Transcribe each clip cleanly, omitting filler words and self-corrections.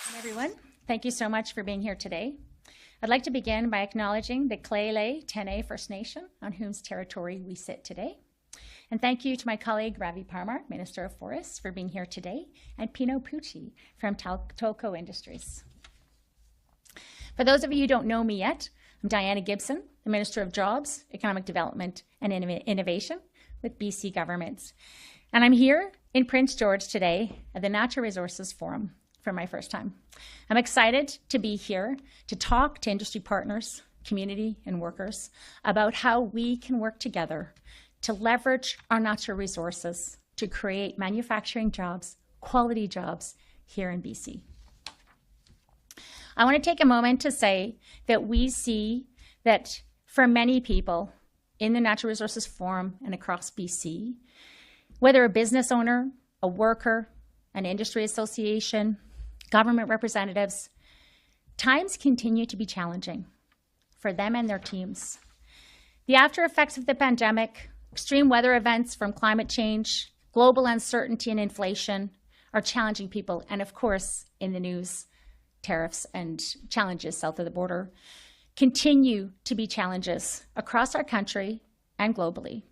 Hi, everyone. Thank you so much for being here today. I'd like to begin by acknowledging the Claylay Tene First Nation on whose territory we sit today. And thank you to my colleague Ravi Parmar, Minister of Forests, for being here today, and Pino Pucci from Tolco Industries. For those of you who don't know me yet, I'm Diana Gibson, the Minister of Jobs, Economic Development and Innovation with BC Government. And I'm here in Prince George today at the Natural Resources Forum for my first time. I'm excited to be here to talk to industry partners, community and workers about how we can work together to leverage our natural resources to create manufacturing jobs, quality jobs here in BC. I want to take a moment to say that we see that for many people in the Natural Resources Forum and across BC, whether a business owner, a worker, an industry association, government representatives, times continue to be challenging for them and their teams. The after effects of the pandemic, extreme weather events from climate change, global uncertainty and inflation are challenging people. And of course, in the news, tariffs and challenges south of the border continue to be challenges across our country and globally.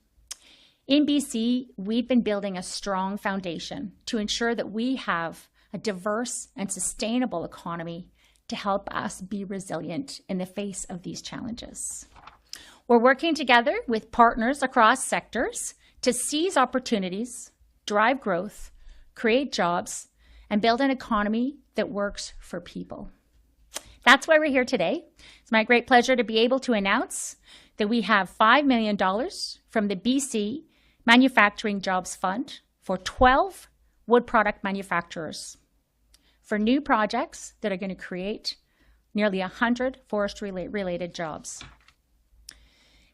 In BC, we've been building a strong foundation to ensure that we have a diverse and sustainable economy to help us be resilient in the face of these challenges. We're working together with partners across sectors to seize opportunities, drive growth, create jobs, and build an economy that works for people. That's why we're here today. It's my great pleasure to be able to announce that we have $5 million from the BC Manufacturing Jobs Fund for 12 wood product manufacturers for new projects that are going to create nearly 100 forestry-related jobs.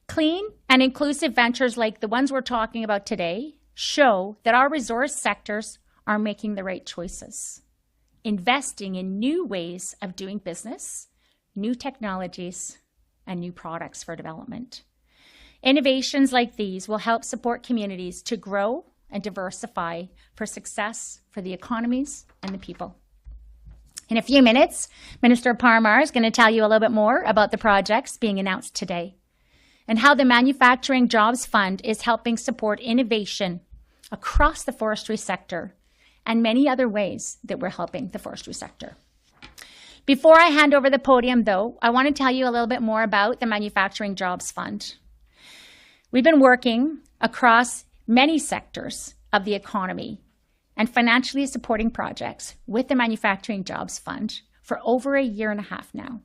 Clean and inclusive ventures like the ones we're talking about today show that our resource sectors are making the right choices, investing in new ways of doing business, new technologies, and new products for development. Innovations like these will help support communities to grow and diversify for success for the economies and the people. In a few minutes, Minister Parmar is going to tell you a little bit more about the projects being announced today and how the Manufacturing Jobs Fund is helping support innovation across the forestry sector and many other ways that we're helping the forestry sector. Before I hand over the podium, though, I want to tell you a little bit more about the Manufacturing Jobs Fund. We've been working across many sectors of the economy and financially supporting projects with the Manufacturing Jobs Fund for over a year and a half now.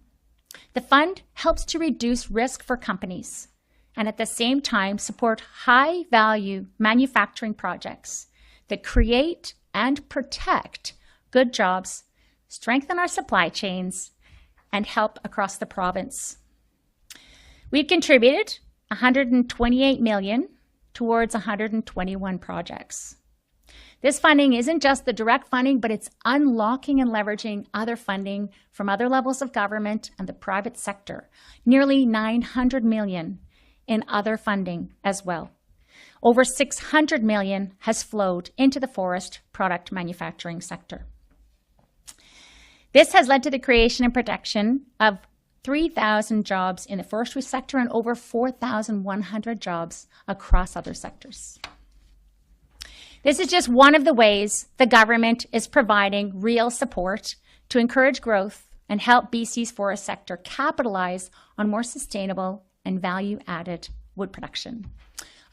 The fund helps to reduce risk for companies and at the same time support high-value manufacturing projects that create and protect good jobs, strengthen our supply chains, and help across the province. We've contributed $128 million towards 121 projects. This funding isn't just the direct funding, but it's unlocking and leveraging other funding from other levels of government and the private sector. Nearly $900 million in other funding as well. Over $600 million has flowed into the forest product manufacturing sector. This has led to the creation and protection of 3,000 jobs in the forestry sector and over 4,100 jobs across other sectors. This is just one of the ways the government is providing real support to encourage growth and help BC's forest sector capitalize on more sustainable and value-added wood production.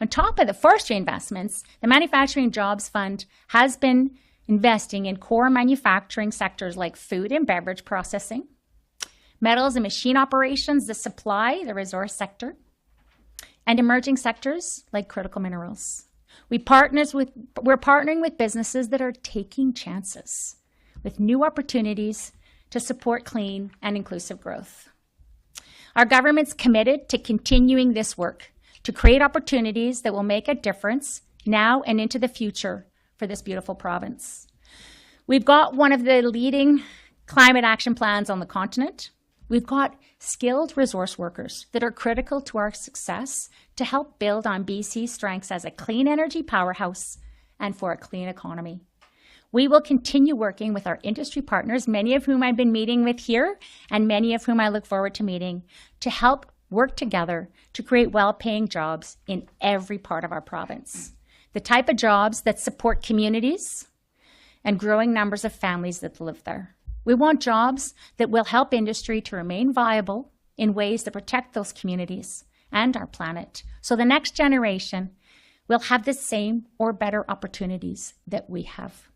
On top of the forestry investments, the Manufacturing Jobs Fund has been investing in core manufacturing sectors like food and beverage processing, metals and machine operations that supply the resource sector, and emerging sectors like critical minerals. We're partnering with businesses that are taking chances with new opportunities to support clean and inclusive growth. Our government's committed to continuing this work to create opportunities that will make a difference now and into the future for this beautiful province. We've got one of the leading climate action plans on the continent. We've got skilled resource workers that are critical to our success to help build on BC's strengths as a clean energy powerhouse and for a clean economy. We will continue working with our industry partners, many of whom I've been meeting with here and many of whom I look forward to meeting, to help work together to create well-paying jobs in every part of our province. The type of jobs that support communities and growing numbers of families that live there. We want jobs that will help industry to remain viable in ways that protect those communities and our planet, so the next generation will have the same or better opportunities that we have.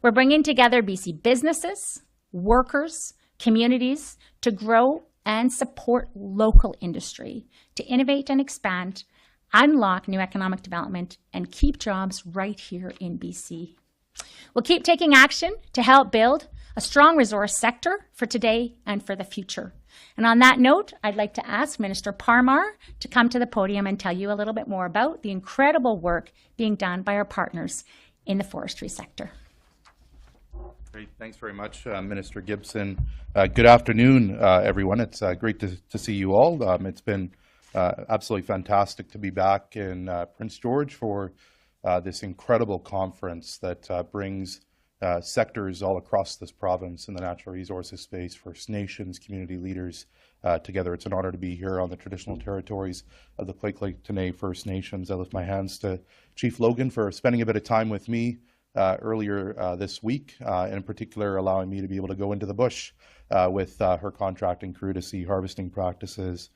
We're bringing together BC businesses, workers, communities to grow and support local industry, to innovate and expand, unlock new economic development, and keep jobs right here in BC. We'll keep taking action to help build a strong resource sector for today and for the future. And on that note, I'd like to ask Minister Parmar to come to the podium and tell you a little bit more about the incredible work being done by our partners in the forestry sector. Great. Thanks very much, Minister Gibson. Good afternoon, everyone. It's great to see you all. It's been absolutely fantastic to be back in Prince George for this incredible conference that brings sectors all across this province in the natural resources space, First Nations, community leaders together. It's an honor to be here on the traditional territories of the Kwekwe First Nations. I lift my hands to Chief Logan for spending a bit of time with me earlier this week, and in particular allowing me to be able to go into the bush with her contracting crew to see harvesting practices,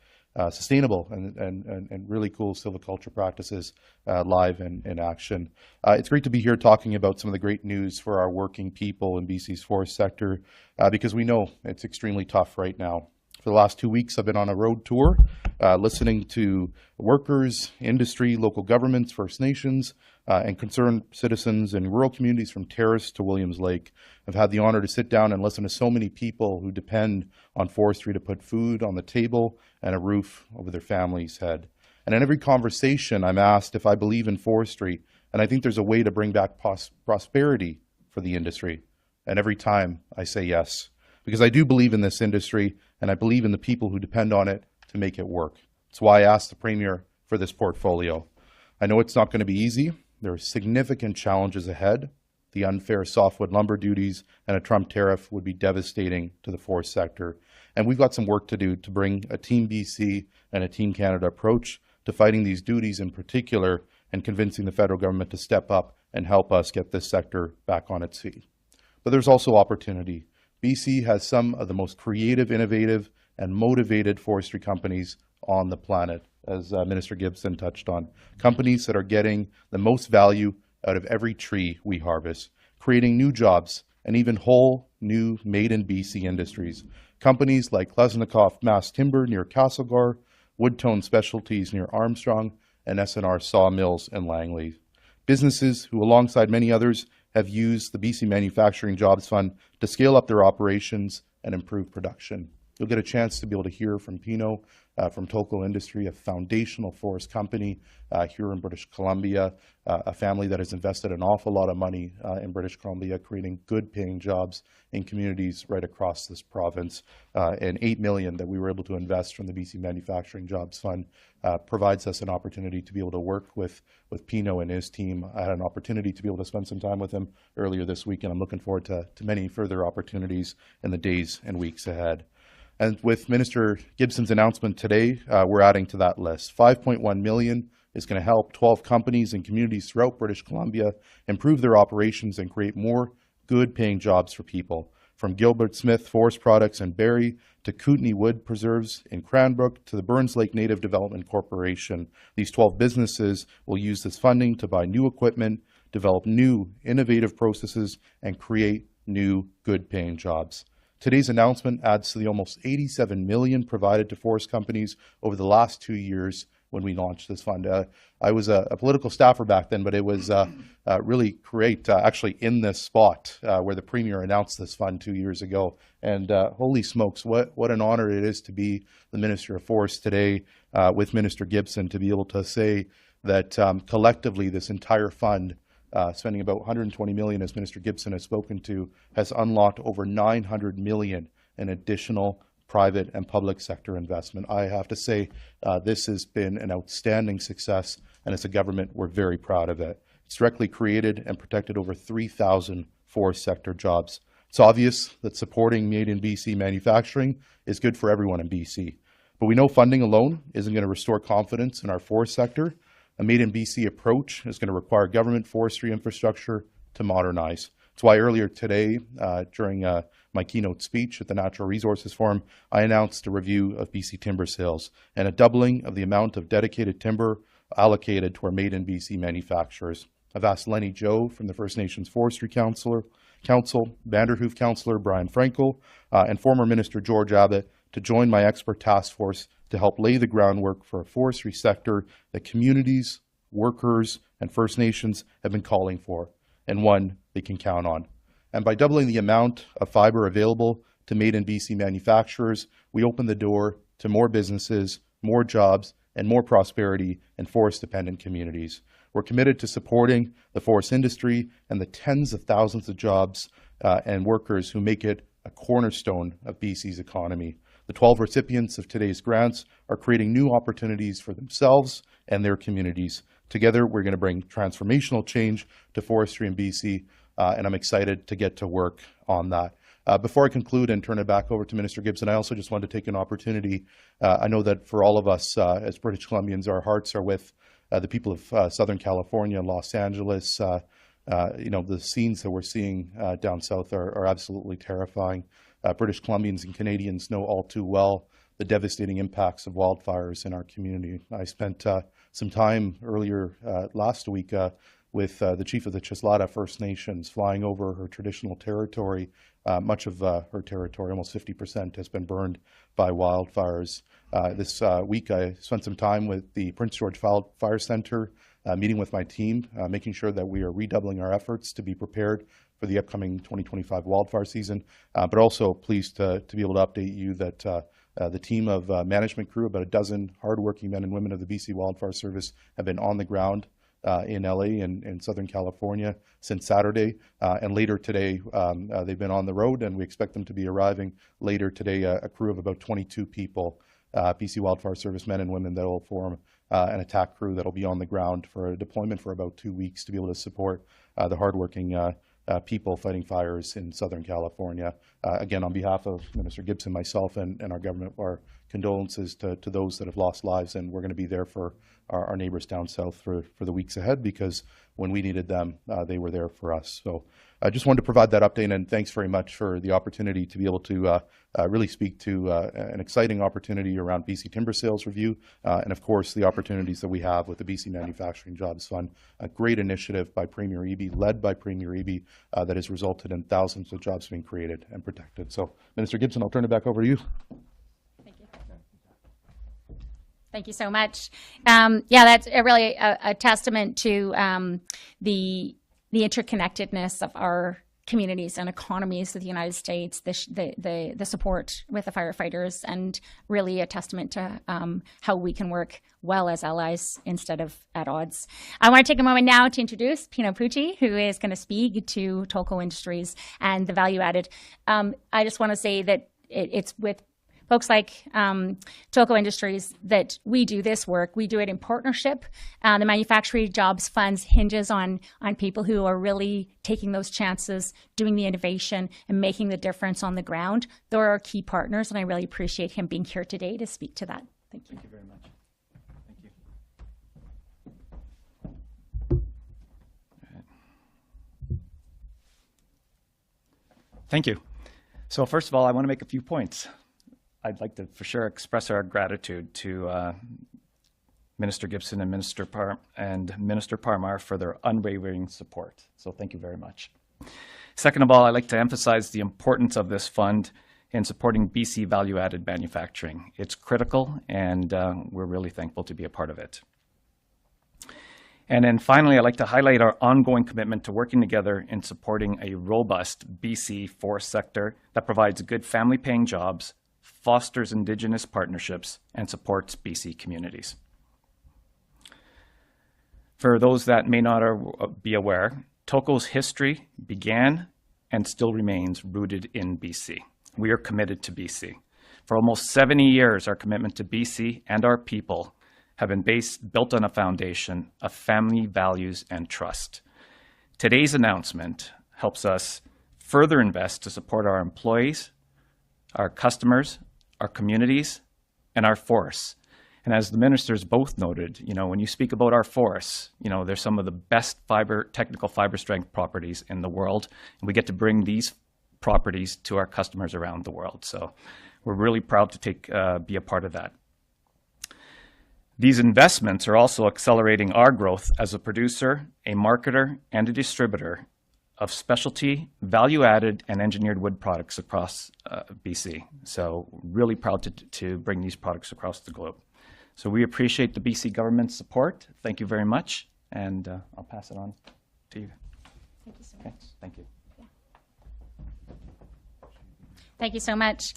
sustainable and really cool silviculture practices live and in action. It's great to be here talking about some of the great news for our working people in BC's forest sector because we know it's extremely tough right now. For the last 2 weeks, I've been on a road tour listening to workers, industry, local governments, First Nations, and concerned citizens in rural communities from Terrace to Williams Lake. I've had the honor to sit down and listen to so many people who depend on forestry to put food on the table and a roof over their family's head. And in every conversation, I'm asked if I believe in forestry, and I think there's a way to bring back prosperity for the industry. And every time I say yes, because I do believe in this industry, and I believe in the people who depend on it to make it work. That's why I asked the Premier for this portfolio. I know it's not going to be easy. There are significant challenges ahead. The unfair softwood lumber duties and a Trump tariff would be devastating to the forest sector. And we've got some work to do to bring a Team BC and a Team Canada approach to fighting these duties in particular and convincing the federal government to step up and help us get this sector back on its feet. But there's also opportunity. BC has some of the most creative, innovative, and motivated forestry companies on the planet, as Minister Gibson touched on. Companies that are getting the most value out of every tree we harvest, creating new jobs and even whole new made-in-BC industries. Companies like Klesnikoff Mass Timber near Castlegar, Woodtone Specialties near Armstrong, and SNR Sawmills in Langley. Businesses who, alongside many others, have used the BC Manufacturing Jobs Fund to scale up their operations and improve production. You'll get a chance to be able to hear from Pino, from Tolko Industry, a foundational forest company here in British Columbia, a family that has invested an awful lot of money in British Columbia, creating good paying jobs in communities right across this province. And $8 million that we were able to invest from the BC Manufacturing Jobs Fund provides us an opportunity to be able to work with Pino and his team. I had an opportunity to be able to spend some time with him earlier this week, and I'm looking forward to many further opportunities in the days and weeks ahead. And with Minister Gibson's announcement today, we're adding to that list. $5.1 million is going to help 12 companies and communities throughout British Columbia improve their operations and create more good-paying jobs for people. From Gilbert Smith Forest Products in Barrie to Kootenay Wood Preserves in Cranbrook to the Burns Lake Native Development Corporation, these 12 businesses will use this funding to buy new equipment, develop new innovative processes, and create new good-paying jobs. Today's announcement adds to the almost $87 million provided to forest companies over the last 2 years when we launched this fund. I was a political staffer back then, but it was really great actually in this spot where the Premier announced this fund 2 years ago. And holy smokes, what an honor it is to be the Minister of Forests today with Minister Gibson, to be able to say that collectively this entire fund, spending about $120 million, as Minister Gibson has spoken to, has unlocked over $900 million in additional private and public sector investment. I have to say this has been an outstanding success, and as a government, we're very proud of it. It's directly created and protected over 3,000 forest sector jobs. It's obvious that supporting Made in BC manufacturing is good for everyone in BC. But we know funding alone isn't going to restore confidence in our forest sector. A Made in BC approach is going to require government forestry infrastructure to modernize. That's why earlier today, during my keynote speech at the Natural Resources Forum, I announced a review of BC timber sales and a doubling of the amount of dedicated timber allocated to our Made in BC manufacturers. I've asked Lenny Joe from the First Nations Forestry Council, Vanderhoof Councillor Brian Frankel, and former Minister George Abbott to join my expert task force to help lay the groundwork for a forestry sector that communities, workers, and First Nations have been calling for, and one they can count on. And by doubling the amount of fiber available to Made in BC manufacturers, we open the door to more businesses, more jobs, and more prosperity in forest-dependent communities. We're committed to supporting the forest industry and the tens of thousands of jobs and workers who make it a cornerstone of BC's economy. The 12 recipients of today's grants are creating new opportunities for themselves and their communities. Together, we're going to bring transformational change to forestry in BC, and I'm excited to get to work on that. Before I conclude and turn it back over to Minister Gibson, I also just wanted to take an opportunity. I know that for all of us as British Columbians, our hearts are with the people of Southern California and Los Angeles. The scenes that we're seeing down south are absolutely terrifying. British Columbians and Canadians know all too well the devastating impacts of wildfires in our community. I spent some time earlier last week with the chief of the Chislada First Nations, flying over her traditional territory. Much of her territory, almost 50%, has been burned by wildfires. This week I spent some time with the Prince George Fire Center, meeting with my team, making sure that we are redoubling our efforts to be prepared for the upcoming 2025 wildfire season, but also pleased to be able to update you that the team of management crew, about a dozen hardworking men and women of the BC Wildfire Service, have been on the ground in LA and in Southern California since Saturday, and later today they've been on the road, and we expect them to be arriving later today, a crew of about 22 people, BC Wildfire Service men and women that will form an attack crew that will be on the ground for a deployment for about 2 weeks to be able to support the hardworking people fighting fires in Southern California. Again, on behalf of Minister Gibson, myself, and our government, our condolences to those that have lost lives, and we're going to be there for our neighbors down south for the weeks ahead, because when we needed them, they were there for us. So I just wanted to provide that update, and thanks very much for the opportunity to be able to really speak to an exciting opportunity around BC Timber Sales Review, and of course the opportunities that we have with the BC Manufacturing Jobs Fund, a great initiative by Premier Eby, led by Premier Eby, that has resulted in thousands of jobs being created and protected. So Minister Gibson, I'll turn it back over to you. Thank you so much. That's really a testament to the interconnectedness of our communities and economies of the United States, the support with the firefighters, and really a testament to how we can work well as allies instead of at odds. I want to take a moment now to introduce Pino Pucci, who is going to speak to Tolko Industries and the value added. I just want to say that it's with folks like Tolko Industries that we do this work. We do it in partnership. The Manufacturing Jobs Funds hinges on people who are really taking those chances, doing the innovation, and making the difference on the ground. They're our key partners, and I really appreciate him being here today to speak to that. Thank you. Thank you very much. Thank you. So first of all, I want to make a few points. I'd like to for sure express our gratitude to Minister Gibson and Minister Parmar for their unwavering support. So thank you very much. Second of all, I'd like to emphasize the importance of this fund in supporting BC value-added manufacturing. It's critical, and we're really thankful to be a part of it. And then finally, I'd like to highlight our ongoing commitment to working together in supporting a robust BC forest sector that provides good family-paying jobs, fosters Indigenous partnerships, and supports BC communities. For those that may not be aware, Tolko's history began and still remains rooted in BC. We are committed to BC. For almost 70 years, our commitment to BC and our people have been built on a foundation of family values and trust. Today's announcement helps us further invest to support our employees, our customers, our communities, and our forests. And as the ministers both noted, when you speak about our forests, they're some of the best technical fiber strength properties in the world, and we get to bring these properties to our customers around the world. So we're really proud to be a part of that. These investments are also accelerating our growth as a producer, a marketer, and a distributor of specialty, value-added, and engineered wood products across BC. So really proud to bring these products across the globe. So we appreciate the BC government's support. Thank you very much, and I'll pass it on to you. Thank you so much. Okay, thank you. Thank you so much.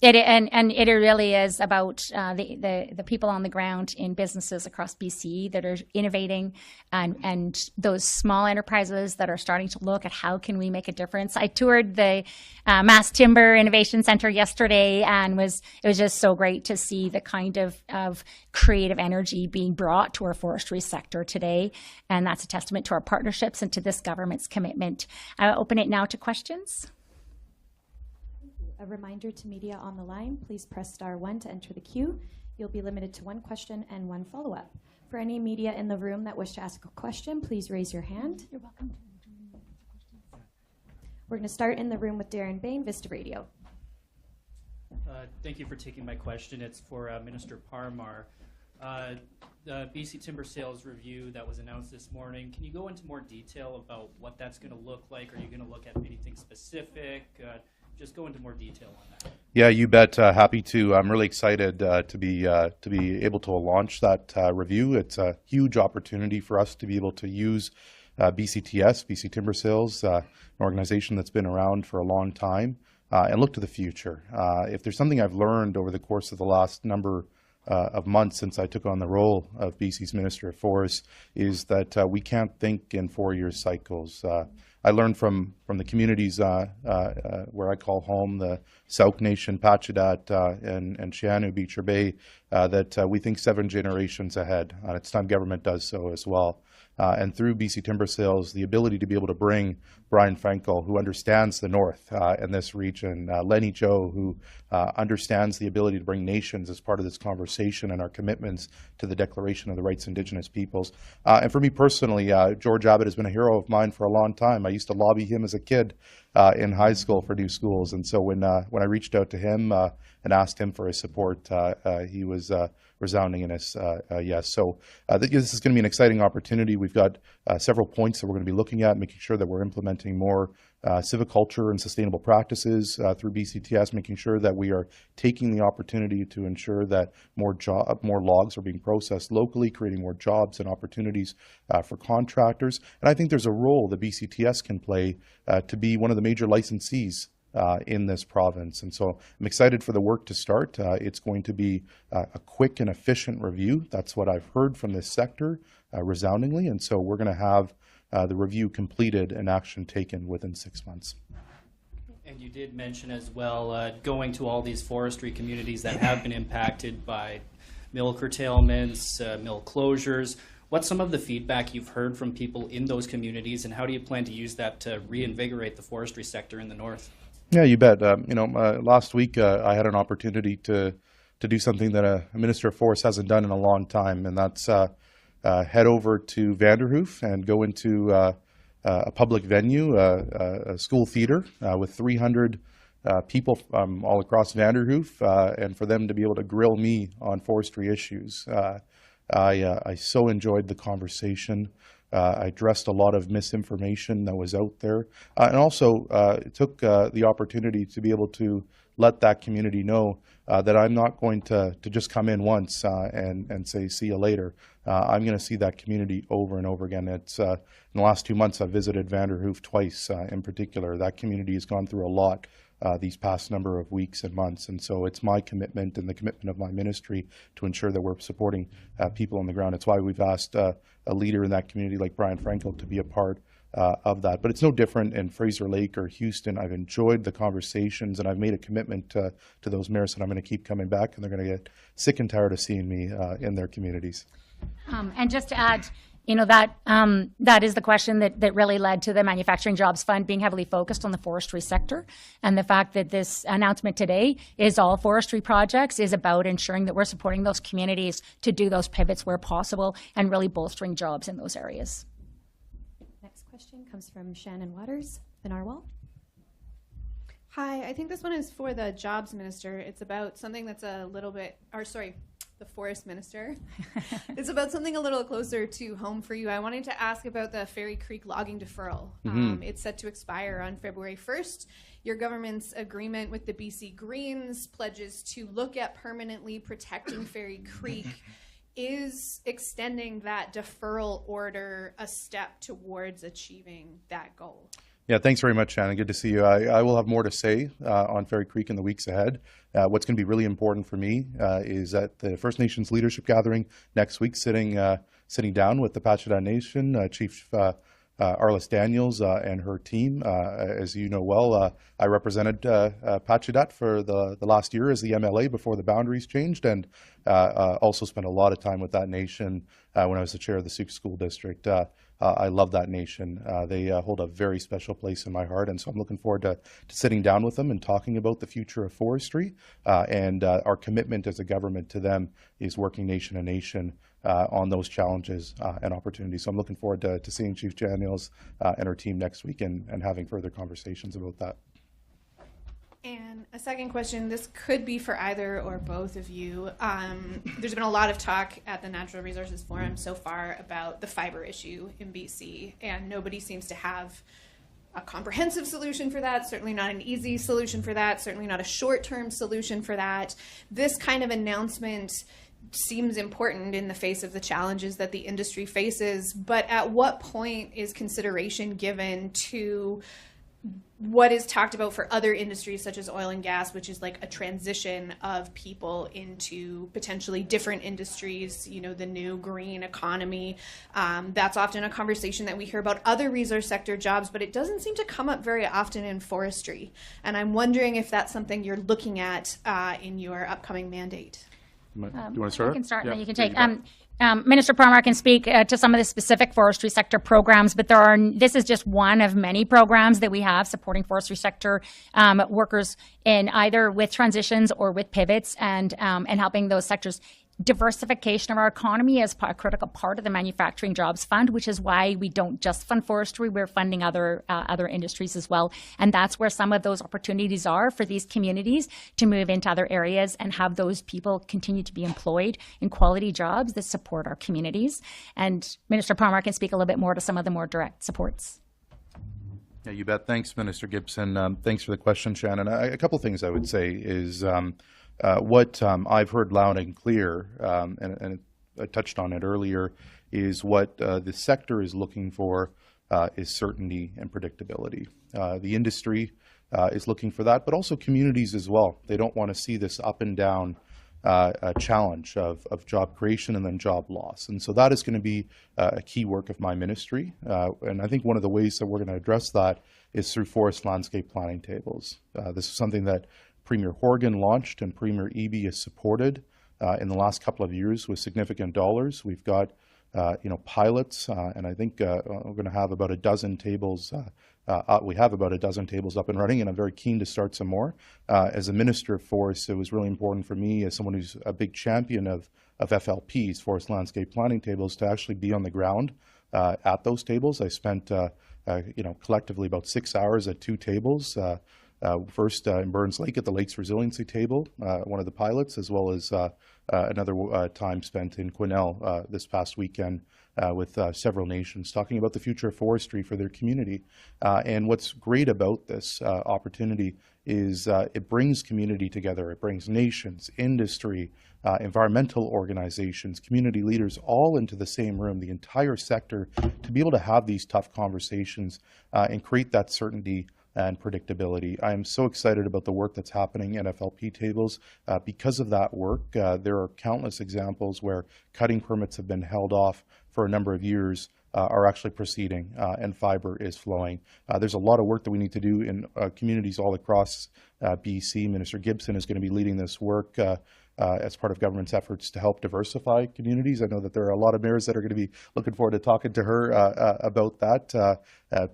It really is about the people on the ground in businesses across BC that are innovating, and those small enterprises that are starting to look at how can we make a difference. I toured the Mass Timber Innovation Center yesterday, and it was just so great to see the kind of creative energy being brought to our forestry sector today, and that's a testament to our partnerships and to this government's commitment. I'll open it now to questions. A reminder to media on the line, please press *1 to enter the queue. You'll be limited to one question and one follow-up. For any media in the room that wish to ask a question, please raise your hand. You're welcome. We're going to start in the room with Darren Bain, Vista Radio. Thank you for taking my question. It's for Minister Parmar. The BC Timber Sales Review that was announced this morning, can you go into more detail about what that's going to look like? Are you going to look at anything specific? Just go into more detail on that. Yeah, you bet. Happy to. I'm really excited to be able to launch that review. It's a huge opportunity for us to be able to use BCTS, BC Timber Sales, an organization that's been around for a long time, and look to the future. If there's something I've learned over the course of the last number of months since I took on the role of BC's Minister of Forests, is that we can't think in 4-year cycles. I learned from the communities where I call home, the Sauk Nation, Pachadat, and Shianu, Beecher Bay, that we think 7 generations ahead. It's time government does so as well. And through BC Timber Sales, the ability to be able to bring Brian Frankel, who understands the North and this region, Lenny Joe, who understands the ability to bring nations as part of this conversation and our commitments to the Declaration of the Rights of Indigenous Peoples. And for me personally, George Abbott has been a hero of mine for a long time. I used to lobby him as a kid in high school for new schools. And so when I reached out to him and asked him for his support, he was resounding in his yes. So this is going to be an exciting opportunity. We've got several points that we're going to be looking at, making sure that we're implementing more civiculture and sustainable practices through BCTS, making sure that we are taking the opportunity to ensure that more logs are being processed locally, creating more jobs and opportunities for contractors. And I think there's a role that BCTS can play to be one of the major licensees in this province. And so I'm excited for the work to start. It's going to be a quick and efficient review. That's what I've heard from this sector resoundingly. And so we're going to have the review completed and action taken within 6 months. And you did mention as well going to all these forestry communities that have been impacted by mill curtailments, mill closures. What's some of the feedback you've heard from people in those communities, and how do you plan to use that to reinvigorate the forestry sector in the North? Yeah, you bet. Last week I had an opportunity to do something that a Minister of Forests hasn't done in a long time, and that's head over to Vanderhoof and go into a public venue, a school theater with 300 people all across Vanderhoof, and for them to be able to grill me on forestry issues. I so enjoyed the conversation. I addressed a lot of misinformation that was out there, and also took the opportunity to be able to let that community know that I'm not going to just come in once and say, see you later. I'm going to see that community over and over again. It's in the last 2 months, I've visited Vanderhoof twice in particular. That community has gone through a lot these past number of weeks and months. And so it's my commitment and the commitment of my ministry to ensure that we're supporting people on the ground. It's why we've asked a leader in that community like Brian Frankel to be a part of that. But it's no different in Fraser Lake or Houston. I've enjoyed the conversations, and I've made a commitment to those mayors that I'm going to keep coming back, and they're going to get sick and tired of seeing me in their communities. And just to add, You know, that is the question that really led to the Manufacturing Jobs Fund being heavily focused on the forestry sector. And the fact that this announcement today is all forestry projects is about ensuring that we're supporting those communities to do those pivots where possible and really bolstering jobs in those areas. Next question comes from Shannon Waters, the Narwhal. Hi, I think this one is for the Jobs Minister. It's about something that's a little bit, the Forest Minister. It's about something a little closer to home for you. I wanted to ask about the Fairy Creek logging deferral. It's set to expire on February 1st. Your government's agreement with the BC Greens pledges to look at permanently protecting Fairy Creek. Is extending that deferral order a step towards achieving that goal? Yeah, thanks very much, Shannon. Good to see you. I will have more to say on Fairy Creek in the weeks ahead. What's going to be really important for me is at the First Nations Leadership Gathering next week, sitting down with the Pacheedaht Nation, Chief Arliss Daniels and her team. As you know well, I represented Pacheedaht for the last year as the MLA before the boundaries changed, and also spent a lot of time with that nation when I was the chair of the Sioux School District. I love that nation. They hold a very special place in my heart, and so I'm looking forward to sitting down with them and talking about the future of forestry. And our commitment as a government to them is working nation to nation on those challenges and opportunities. So I'm looking forward to seeing Chief Daniels and her team next week and having further conversations about that. And a second question, this could be for either or both of you. There's been a lot of talk at the Natural Resources Forum so far about the fiber issue in BC, and nobody seems to have a comprehensive solution for that, certainly not an easy solution for that, certainly not a short-term solution for that. This kind of announcement seems important in the face of the challenges that the industry faces, but at what point is consideration given to what is talked about for other industries such as oil and gas, which is like a transition of people into potentially different industries, you know, the new green economy. That's often a conversation that we hear about other resource sector jobs, but it doesn't seem to come up very often in forestry. And I'm wondering if that's something you're looking at in your upcoming mandate. Do you want to start? I can start, Yeah. and then you can take. Minister Parmar can speak to some of the specific forestry sector programs, but this is just one of many programs that we have supporting forestry sector workers in either with transitions or with pivots and helping those sectors. Diversification of our economy is a critical part of the Manufacturing Jobs Fund, which is why we don't just fund forestry, we're funding other industries as well. And that's where some of those opportunities are for these communities to move into other areas and have those people continue to be employed in quality jobs that support our communities. And Minister Parmar can speak a little bit more to some of the more direct supports. Yeah, you bet. Thanks, Minister Gibson. Thanks for the question, Shannon. A couple of things I would say is what I've heard loud and clear, and I touched on it earlier, is what the sector is looking for is certainty and predictability. The industry is looking for that, but also communities as well. They don't want to see this up and down challenge of job creation and then job loss. And so that is going to be a key work of my ministry. And I think one of the ways that we're going to address that is through forest landscape planning tables. This is something that Premier Horgan launched and Premier Eby has supported in the last couple of years with significant dollars. We've got pilots, and I think we're going to have about a dozen tables. We have about a dozen tables up and running, and I'm very keen to start some more. As a Minister of Forests, it was really important for me, as someone who's a big champion of FLPs, forest landscape planning tables, to actually be on the ground at those tables. I spent collectively about 6 hours at two tables. First in Burns Lake at the Lakes Resiliency Table, one of the pilots, as well as another time spent in Quesnel this past weekend with several nations talking about the future of forestry for their community. And what's great about this opportunity is it brings community together. It brings nations, industry, environmental organizations, community leaders all into the same room, the entire sector, to be able to have these tough conversations and create that certainty and predictability. I am so excited about the work that's happening at FLP tables. Because of that work, there are countless examples where cutting permits have been held off for a number of years are actually proceeding and fiber is flowing. There's a lot of work that we need to do in communities all across BC. Minister Gibson is going to be leading this work as part of government's efforts to help diversify communities. I know that there are a lot of mayors that are going to be looking forward to talking to her about that.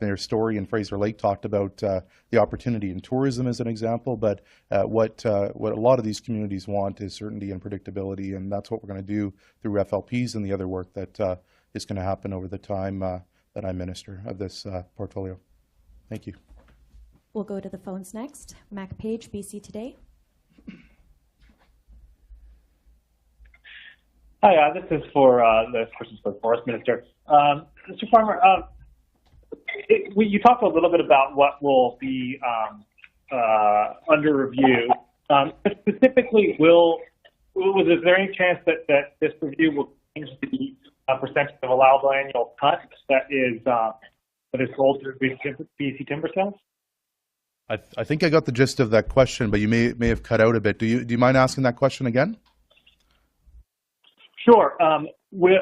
Mayor Story in Fraser Lake talked about the opportunity in tourism as an example, but what a lot of these communities want is certainty and predictability, and that's what we're going to do through FLPs and the other work that is going to happen over the time that I'm minister of this portfolio. Thank you. We'll go to the phones next. Mac Page, BC Today. Hi, this is for this person's for the Forest Minister. Mr. Parmar, you talked a little bit about what will be under review. Specifically, is there any chance that this review will change the percentage of allowable annual cut that is sold through BC timber sales? I think I got the gist of that question, but you may have cut out a bit. Do you mind asking that question again? Sure. Will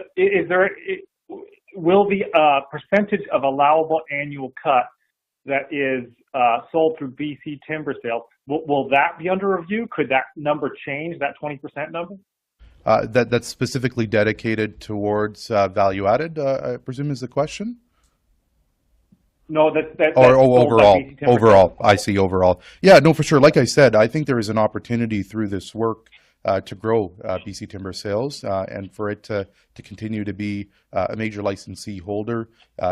the percentage of allowable annual cut that is sold through BC timber sales, will that be under review? Could that number change, that 20% number? That's specifically dedicated towards value added, I presume is the question? No, that's overall. I see overall. Yeah, no, for sure. Like I said, I think there is an opportunity through this work to grow BC timber sales and for it to continue to be a major licensee holder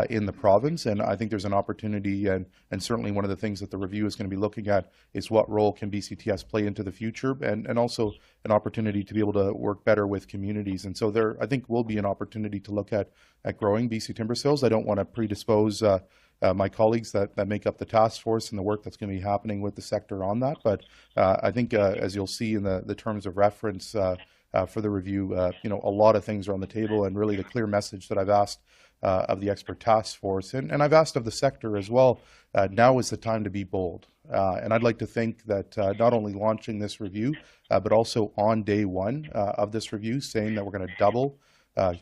in the province. And I think there's an opportunity, and certainly one of the things that the review is going to be looking at is what role can BCTS play into the future, and also an opportunity to be able to work better with communities. And so there, I think, will be an opportunity to look at growing BC timber sales. I don't want to predispose my colleagues that make up the task force and the work that's going to be happening with the sector on that. But I think, as you'll see in the terms of reference for the review, a lot of things are on the table, and really the clear message that I've asked of the expert task force, and I've asked of the sector as well, now is the time to be bold. And I'd like to think that not only launching this review, but also on day one of this review, saying that we're going to double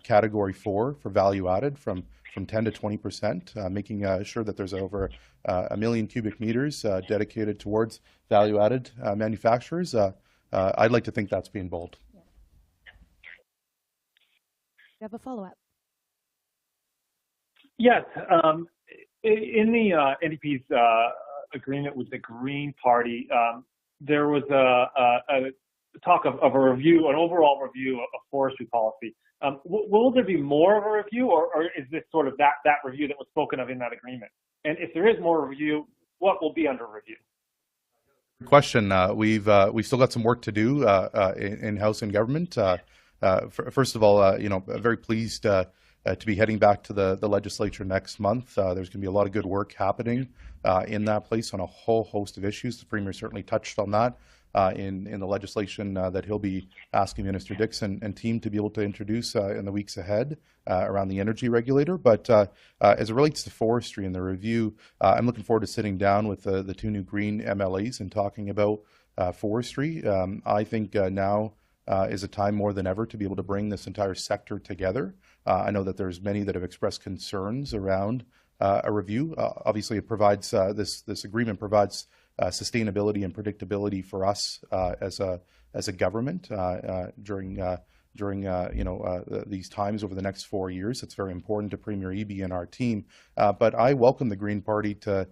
Category 4 for value added from 10 to 20%, making sure that there's over 1 million cubic meters dedicated towards value-added manufacturers. I'd like to think that's being bold. Yeah. You have a follow-up? Yes. In the NDP's agreement with the Green Party, there was a talk of a review, an overall review of forestry policy. Will there be more of a review, or is this sort of that review that was spoken of in that agreement? And if there is more review, what will be under review? Good question. We've still got some work to do in House and government. First of all, very pleased to be heading back to the legislature next month. There's going to be a lot of good work happening in that place on a whole host of issues. The Premier certainly touched on that in the legislation that he'll be asking Minister Dixon and team to be able to introduce in the weeks ahead around the energy regulator. But as it relates to forestry and the review, I'm looking forward to sitting down with the two new Green MLAs and talking about forestry. I think now is a time more than ever to be able to bring this entire sector together. I know that there's many that have expressed concerns around a review. Obviously, it provides this agreement provides sustainability and predictability for us as a government during these times over the next 4 years. It's very important to Premier Eby and our team. But I welcome the Green Party to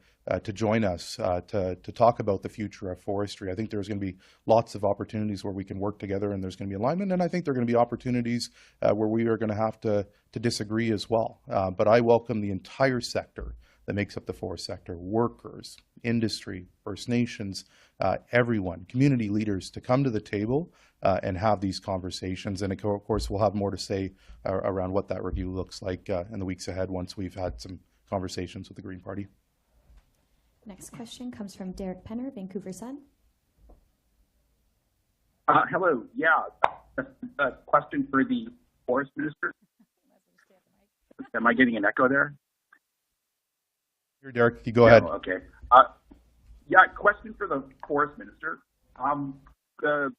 join us to talk about the future of forestry. I think there's going to be lots of opportunities where we can work together, and there's going to be alignment. And I think there are going to be opportunities where we are going to have to disagree as well. But I welcome the entire sector that makes up the forest sector, workers, industry, First Nations, everyone, community leaders, to come to the table and have these conversations. And of course, we'll have more to say around what that review looks like in the weeks ahead once we've had some conversations with the Green Party. Next question comes from Derek Penner, Vancouver Sun. Hello. Yeah, a question for the Forest Minister. Am I getting an echo there? Here, Derek, you go ahead. Okay. Yeah, question for the Forest Minister. The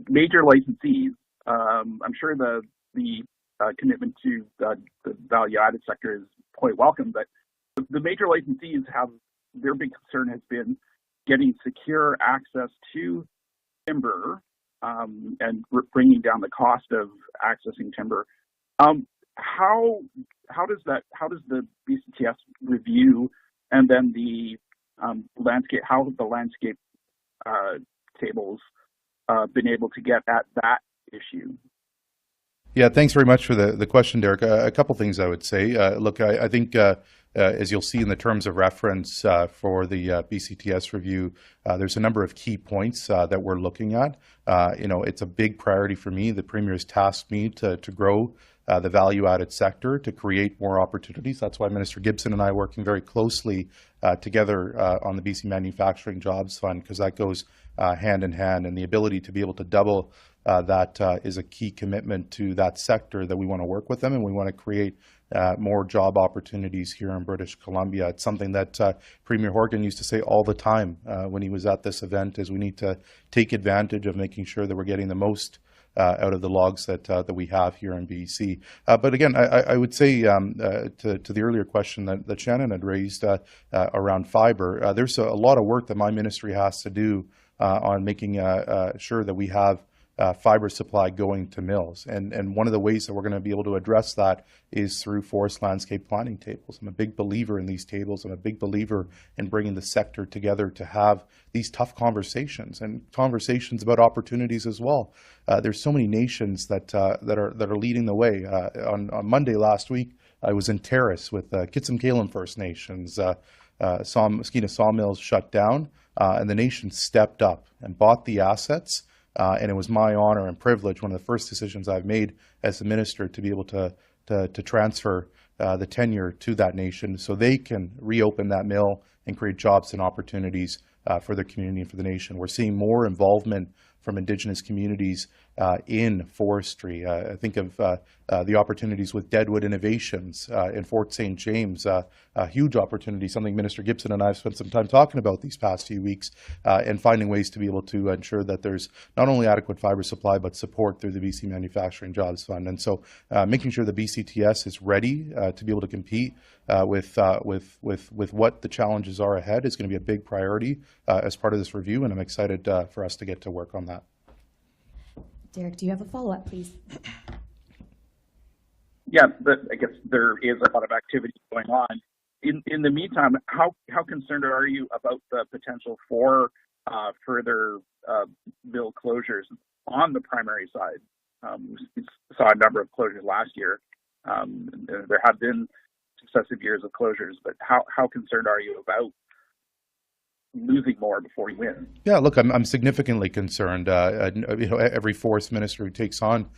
major licensees, I'm sure the commitment to the value-added sector is quite welcome, but the major licensees their big concern has been getting secure access to timber and bringing down the cost of accessing timber. How does the BCTS review and then the landscape, how have the landscape tables been able to get at that issue? Yeah, thanks very much for the question, Derek. A couple things I would say. Look, I think as you'll see in the terms of reference for the BCTS review, there's a number of key points that we're looking at. It's a big priority for me. The Premier has tasked me to grow the value-added sector, to create more opportunities. That's why Minister Gibson and I are working very closely together on the BC Manufacturing Jobs Fund, because that goes hand in hand, and the ability to be able to double that is a key commitment to that sector, that we want to work with them and we want to create more job opportunities here in British Columbia. It's something that Premier Horgan used to say all the time when he was at this event, is we need to take advantage of making sure that we're getting the most out of the logs that we have here in BC. But again, I would say to the earlier question that Shannon had raised around fiber, there's a lot of work that my ministry has to do on making sure that we have fiber supply going to mills. And one of the ways that we're going to be able to address that is through forest landscape planning tables. I'm a big believer in these tables. I'm a big believer in bringing the sector together to have these tough conversations, and conversations about opportunities as well. There's so many nations that are leading the way. On Monday last week, I was in Terrace with Kitsim-Kalim First Nations. Mosquito sawmills shut down, and the nation stepped up and bought the assets. And it was my honor and privilege, one of the first decisions I've made as the minister, to be able to transfer the tenure to that nation so they can reopen that mill and create jobs and opportunities for their community and for the nation. We're seeing more involvement from Indigenous communities in forestry. I think of the opportunities with Deadwood Innovations in Fort St. James, a huge opportunity, something Minister Gibson and I have spent some time talking about these past few weeks, and finding ways to be able to ensure that there's not only adequate fiber supply, but support through the BC Manufacturing Jobs Fund. And so making sure the BCTS is ready to be able to compete with what the challenges are ahead is going to be a big priority as part of this review, and I'm excited for us to get to work on that. Derek, do you have a follow-up, please? Yeah, but I guess there is a lot of activity going on. In the meantime, how concerned are you about the potential for further mill closures on the primary side? We saw a number of closures last year. There have been successive years of closures, but how concerned are you about losing more before you win? Yeah, look, I'm significantly concerned. Every forest minister who takes on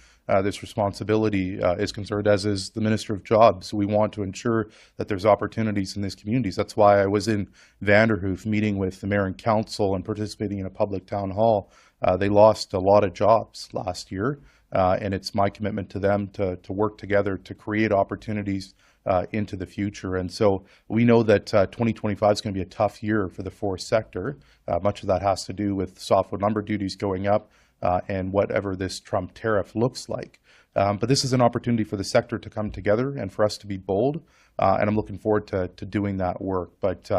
this responsibility is concerned, as is the Minister of Jobs. We want to ensure that there's opportunities in these communities. That's why I was in Vanderhoof meeting with the mayor and council and participating in a public town hall. They lost a lot of jobs last year, and it's my commitment to them to work together to create opportunities into the future. And so we know that 2025 is going to be a tough year for the forest sector. Much of that has to do with softwood lumber duties going up and whatever this Trump tariff looks like. But this is an opportunity for the sector to come together and for us to be bold. And I'm looking forward to doing that work. But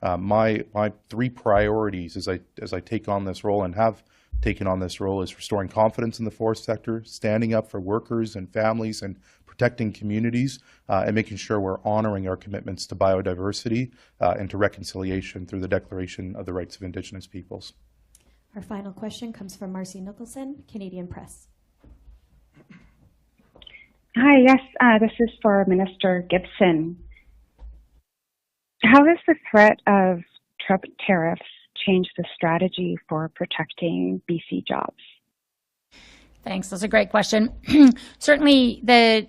my three priorities as I take on this role and have taken on this role is restoring confidence in the forest sector, standing up for workers and families, and protecting communities, and making sure we're honoring our commitments to biodiversity and to reconciliation through the Declaration of the Rights of Indigenous Peoples. Our final question comes from Marcy Nicholson, Canadian Press. Hi, yes, this is for Minister Gibson. How has the threat of Trump tariffs changed the strategy for protecting BC jobs? Thanks. That's a great question. Certainly, the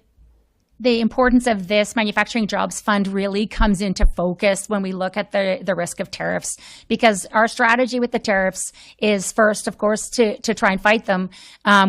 the importance of this manufacturing jobs fund really comes into focus when we look at the risk of tariffs, because our strategy with the tariffs is first, of course, to try and fight them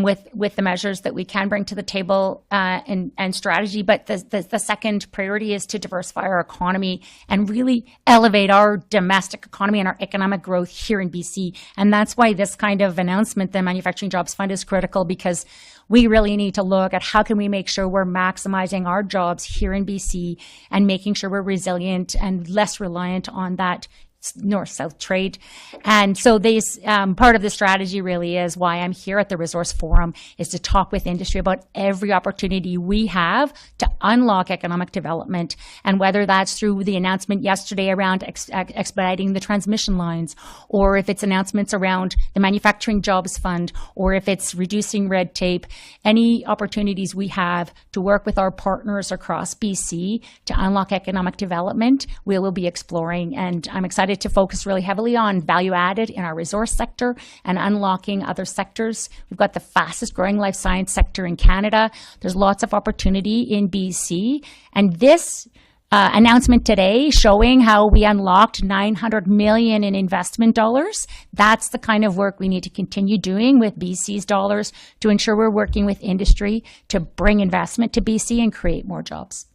with the measures that we can bring to the table and strategy. But the second priority is to diversify our economy and really elevate our domestic economy and our economic growth here in BC. And that's why this kind of announcement, the Manufacturing Jobs Fund, is critical, because we really need to look at how can we make sure we're maximizing our jobs here in BC and making sure we're resilient and less reliant on that north-south trade. And so this part of the strategy really is why I'm here at the Resource Forum, is to talk with industry about every opportunity we have to unlock economic development, and whether that's through the announcement yesterday around expediting the transmission lines, or if it's announcements around the Manufacturing Jobs Fund, or if it's reducing red tape, any opportunities we have to work with our partners across BC to unlock economic development, we will be exploring. And I'm excited to focus really heavily on value added in our resource sector and unlocking other sectors. We've got the fastest growing life science sector in Canada. There's lots of opportunity in BC. And this announcement today showing how we unlocked $900 million in investment dollars, that's the kind of work we need to continue doing with BC's dollars to ensure we're working with industry to bring investment to BC and create more jobs.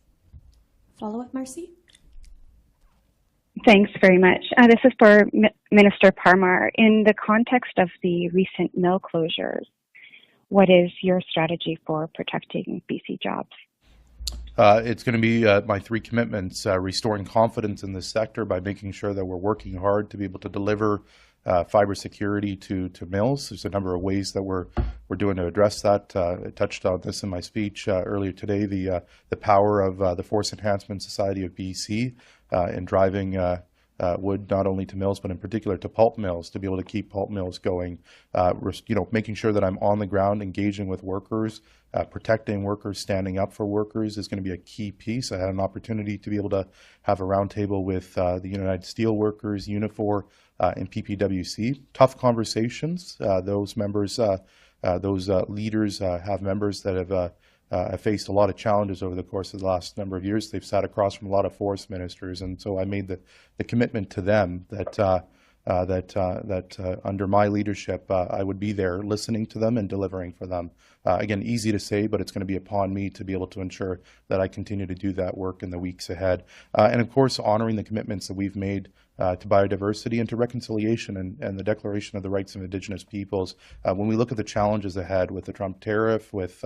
Follow-up, Marcy? Thanks very much. This is for Minister Parmar. In the context of the recent mill closures, what is your strategy for protecting BC jobs? It's going to be my three commitments: restoring confidence in this sector by making sure that we're working hard to be able to deliver fiber security to mills. There's a number of ways that we're doing to address that. I touched on this in my speech earlier today. The power of the Forest Enhancement Society of BC in driving wood not only to mills but in particular to pulp mills, to be able to keep pulp mills going. Making sure that I'm on the ground engaging with workers, protecting workers, standing up for workers is going to be a key piece. I had an opportunity to be able to have a roundtable with the United Steelworkers, Unifor, and PPWC. Tough conversations. Those members, those leaders have members that have faced a lot of challenges over the course of the last number of years. They've sat across from a lot of forest ministers, and so I made the commitment to them that under my leadership, I would be there listening to them and delivering for them. Again, easy to say, but it's going to be upon me to be able to ensure that I continue to do that work in the weeks ahead. And of course, honoring the commitments that we've made to biodiversity and to reconciliation and the Declaration of the Rights of Indigenous Peoples. When we look at the challenges ahead with the Trump tariff, with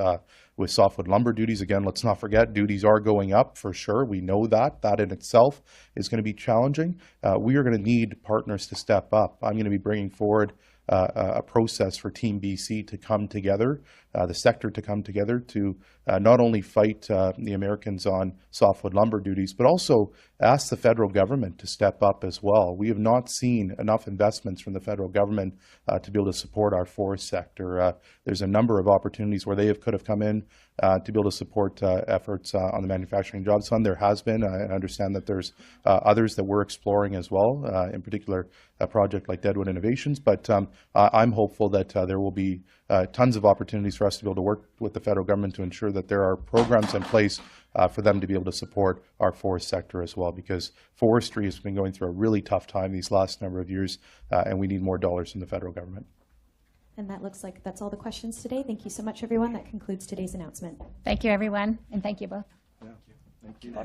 softwood lumber duties, again, let's not forget, duties are going up for sure. We know that. That in itself is going to be challenging. We are going to need partners to step up. I'm going to be bringing forward a process for Team BC to come together, the sector to come together to not only fight the Americans on softwood lumber duties, but also ask the federal government to step up as well. We have not seen enough investments from the federal government to be able to support our forest sector. There's a number of opportunities where they could have come in to be able to support efforts on the Manufacturing Jobs Fund. There has been. I understand that there's others that we're exploring as well, in particular a project like Deadwood Innovations. But I'm hopeful that there will be tons of opportunities for us to be able to work with the federal government to ensure that there are programs in place for them to be able to support our forest sector as well, because forestry has been going through a really tough time these last number of years, and we need more dollars from the federal government. And that looks like that's all the questions today. Thank you so much, everyone. That concludes today's announcement. Thank you, everyone, and thank you both. Thank you.